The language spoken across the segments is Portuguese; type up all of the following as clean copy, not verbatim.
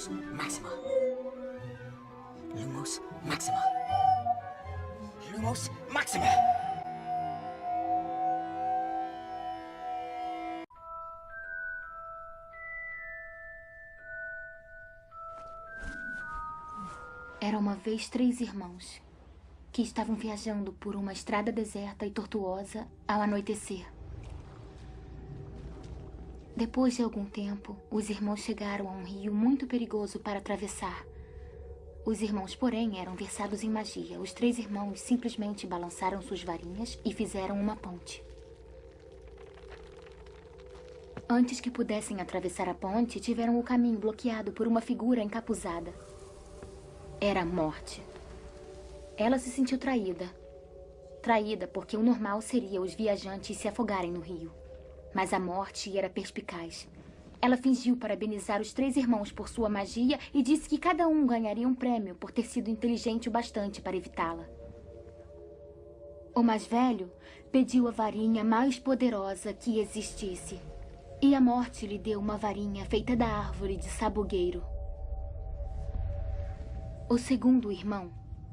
Lumos Maxima. Lumos Maxima. Lumos Maxima. Era uma vez 3 irmãos que estavam viajando por uma estrada deserta e tortuosa ao anoitecer. Depois de algum tempo, os irmãos chegaram a um rio muito perigoso para atravessar. Os irmãos, porém, eram versados em magia. Os 3 irmãos simplesmente balançaram suas varinhas e fizeram uma ponte. Antes que pudessem atravessar a ponte, tiveram o caminho bloqueado por uma figura encapuzada. Era a Morte. Ela se sentiu traída. Traída porque o normal seria os viajantes se afogarem no rio. Mas a Morte era perspicaz. Ela fingiu parabenizar os 3 irmãos por sua magia e disse que cada um ganharia um prêmio por ter sido inteligente o bastante para evitá-la. O mais velho pediu a varinha mais poderosa que existisse. E a Morte lhe deu uma varinha feita da árvore de sabugueiro. O segundo irmão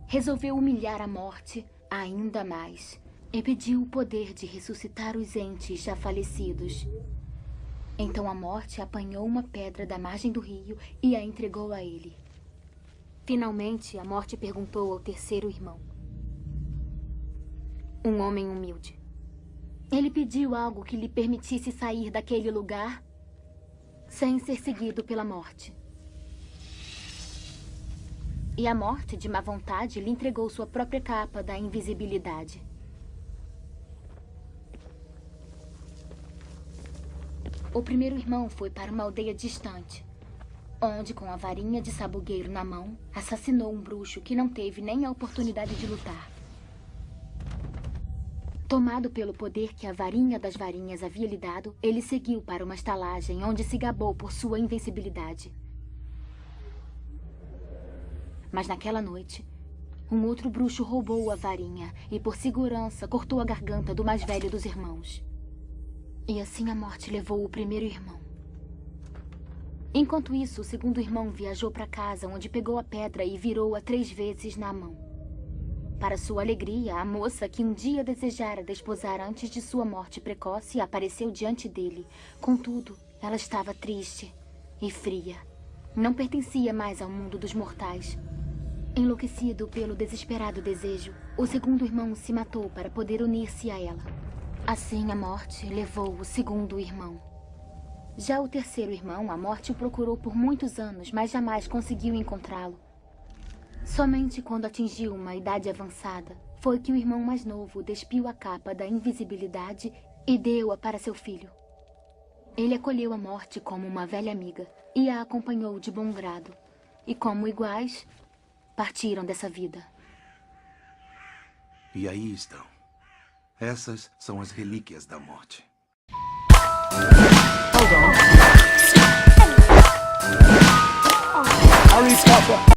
resolveu humilhar a Morte ainda mais e pediu o poder de ressuscitar os entes já falecidos. Então a Morte apanhou uma pedra da margem do rio e a entregou a ele. Finalmente, a Morte perguntou ao terceiro irmão, um homem humilde. Ele pediu algo que lhe permitisse sair daquele lugar sem ser seguido pela Morte. E a Morte, de má vontade, lhe entregou sua própria capa da invisibilidade. O primeiro irmão foi para uma aldeia distante, onde, com a varinha de sabugueiro na mão, assassinou um bruxo que não teve nem a oportunidade de lutar. Tomado pelo poder que a varinha das varinhas havia lhe dado, ele seguiu para uma estalagem onde se gabou por sua invencibilidade. Mas naquela noite, um outro bruxo roubou a varinha e, por segurança, cortou a garganta do mais velho dos irmãos. E assim a Morte levou o primeiro irmão. Enquanto isso, o segundo irmão viajou para casa, onde pegou a pedra e virou-a 3 vezes na mão. Para sua alegria, a moça que um dia desejara desposar antes de sua morte precoce apareceu diante dele. Contudo, ela estava triste e fria. Não pertencia mais ao mundo dos mortais. Enlouquecido pelo desesperado desejo, o segundo irmão se matou para poder unir-se a ela. Assim, a Morte levou o segundo irmão. Já o terceiro irmão, a Morte o procurou por muitos anos, mas jamais conseguiu encontrá-lo. Somente quando atingiu uma idade avançada, foi que o irmão mais novo despiu a capa da invisibilidade e deu-a para seu filho. Ele acolheu a Morte como uma velha amiga e a acompanhou de bom grado. E como iguais, partiram dessa vida. E aí estão. Essas são as relíquias da Morte. Harry Potter.